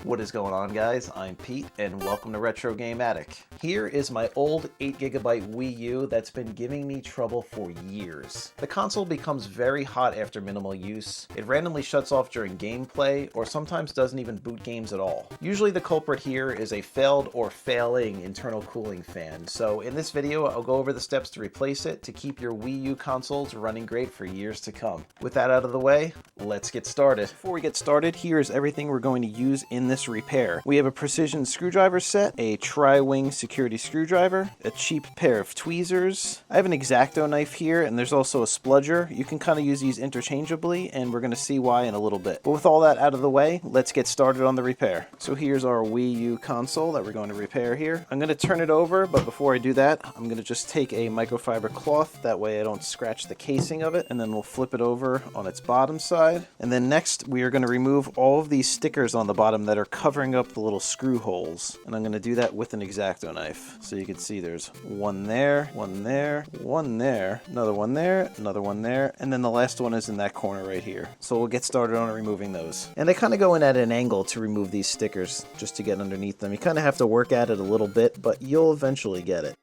What is going on, guys? I'm Pete and welcome to Retro Game Attic. Here is my old 8GB Wii U that's been giving me trouble for years. The console becomes very hot after minimal use, it randomly shuts off during gameplay, or sometimes doesn't even boot games at all. Usually the culprit here is a failed or failing internal cooling fan, so in this video I'll go over the steps to replace it to keep your Wii U consoles running great for years to come. With that out of the way, let's get started. Before we get started, here's everything we're going to use in this repair. We have a precision screwdriver set, a tri-wing security screwdriver, a cheap pair of tweezers. I have an X-Acto knife here, and there's also a spludger. You can kind of use these interchangeably, and we're going to see why in a little bit. But with all that out of the way, let's get started on the repair. So here's our Wii U console that we're going to repair here. I'm going to turn it over, but before I do that, I'm going to just take a microfiber cloth. That way I don't scratch the casing of it, and then we'll flip it over on its bottom side. And then next, we are going to remove all of these stickers on the bottom that are covering up the little screw holes. And I'm going to do that with an X-Acto knife. So you can see there's one there, one there, one there, another one there, another one there, and then the last one is in that corner right here. So we'll get started on removing those. And I kind of go in at an angle to remove these stickers just to get underneath them. You kind of have to work at it a little bit, but you'll eventually get it.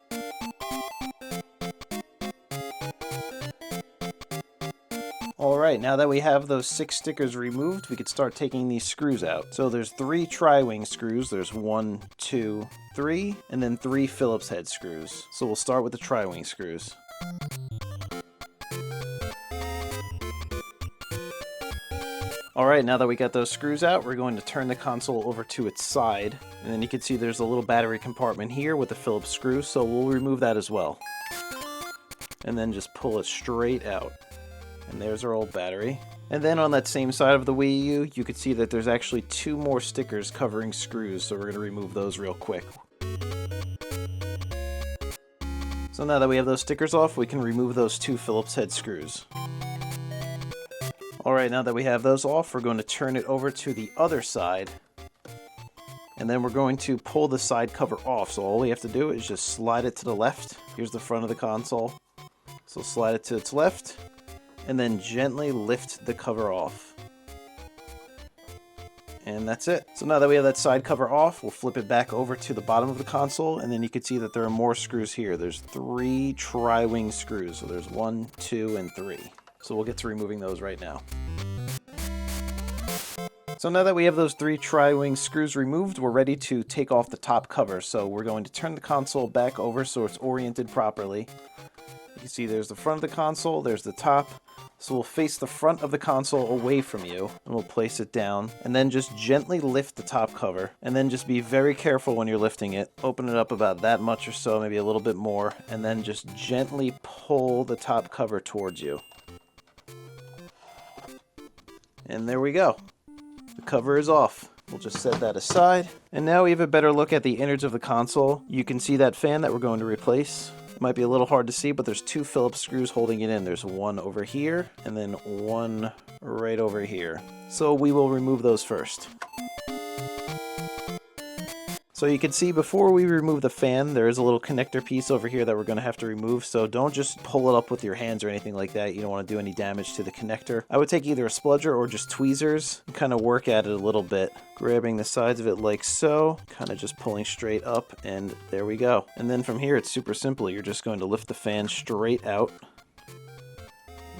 Alright, now that we have those 6 stickers removed, we could start taking these screws out. So there's 3 tri-wing screws, there's 1, 2, 3, and then 3 Phillips head screws. So we'll start with the tri-wing screws. Alright, now that we got those screws out, we're going to turn the console over to its side. And then you can see there's a little battery compartment here with the Phillips screw, so we'll remove that as well. And then just pull it straight out. And there's our old battery. And then on that same side of the Wii U, you can see that there's actually 2 more stickers covering screws, so we're going to remove those real quick. So now that we have those stickers off, we can remove those 2 Phillips head screws. Alright, now that we have those off, we're going to turn it over to the other side. And then we're going to pull the side cover off, so all we have to do is just slide it to the left. Here's the front of the console. So slide it to its left. And then gently lift the cover off. And that's it. So now that we have that side cover off, we'll flip it back over to the bottom of the console, and then you can see that there are more screws here. There's 3 tri-wing screws, so there's 1, 2, and 3. So we'll get to removing those right now. So now that we have those 3 tri-wing screws removed, we're ready to take off the top cover. So we're going to turn the console back over so it's oriented properly. You can see there's the front of the console, there's the top. So we'll face the front of the console away from you, and we'll place it down, and then just gently lift the top cover, and then just be very careful when you're lifting it. Open it up about that much or so, maybe a little bit more, and then just gently pull the top cover towards you. And there we go. The cover is off. We'll just set that aside. And now we have a better look at the innards of the console. You can see that fan that we're going to replace. It might be a little hard to see, but there's 2 Phillips screws holding it in. There's one over here, and then one right over here. So we will remove those first. So you can see before we remove the fan, there is a little connector piece over here that we're going to have to remove, so don't just pull it up with your hands or anything like that. You don't want to do any damage to the connector. I would take either a spludger or just tweezers and kind of work at it a little bit, grabbing the sides of it like so, kind of just pulling straight up, and there we go. And then from here it's super simple. You're just going to lift the fan straight out.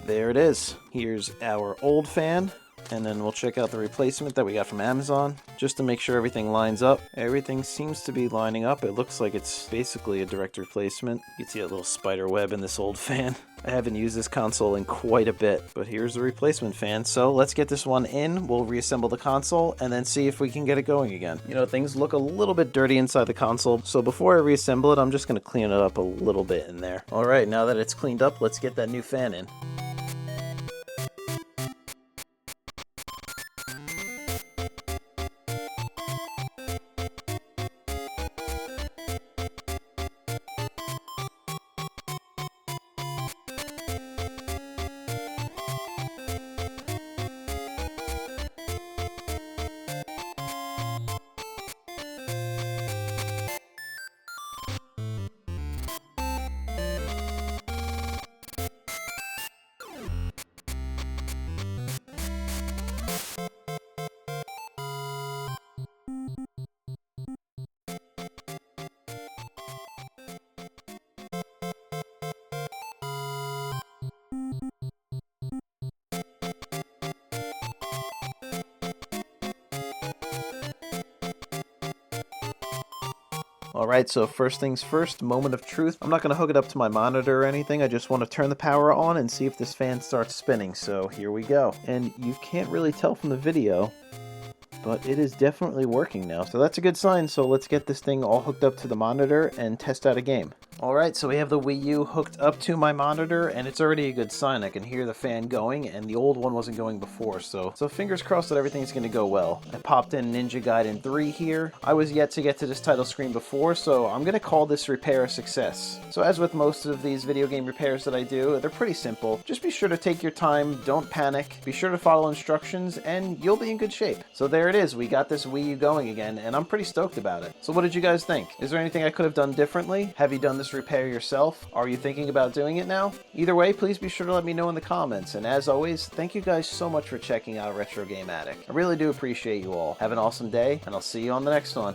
There it is. Here's our old fan. And then we'll check out the replacement that we got from Amazon, just to make sure everything lines up. Everything seems to be lining up. It looks like it's basically a direct replacement. You can see a little spider web in this old fan. I haven't used this console in quite a bit, but here's the replacement fan. So let's get this one in, we'll reassemble the console, and then see if we can get it going again. You know, things look a little bit dirty inside the console, so before I reassemble it, I'm just going to clean it up a little bit in there. Alright, now that it's cleaned up, let's get that new fan in. Alright, so first things first, moment of truth. I'm not going to hook it up to my monitor or anything. I just want to turn the power on and see if this fan starts spinning. So here we go. And you can't really tell from the video, but it is definitely working now. So that's a good sign. So let's get this thing all hooked up to the monitor and test out a game. Alright, so we have the Wii U hooked up to my monitor, and it's already a good sign. I can hear the fan going, and the old one wasn't going before, so fingers crossed that everything's going to go well. I popped in Ninja Gaiden 3 here. I was yet to get to this title screen before, so I'm going to call this repair a success. So as with most of these video game repairs that I do, they're pretty simple. Just be sure to take your time, don't panic, be sure to follow instructions, and you'll be in good shape. So there it is, we got this Wii U going again, and I'm pretty stoked about it. So what did you guys think? Is there anything I could have done differently? Have you done this repair yourself? Are you thinking about doing it now? Either way, please be sure to let me know in the comments. And as always, thank you guys so much for checking out Retro Game Addict. I really do appreciate you all. Have an awesome day, and I'll see you on the next one.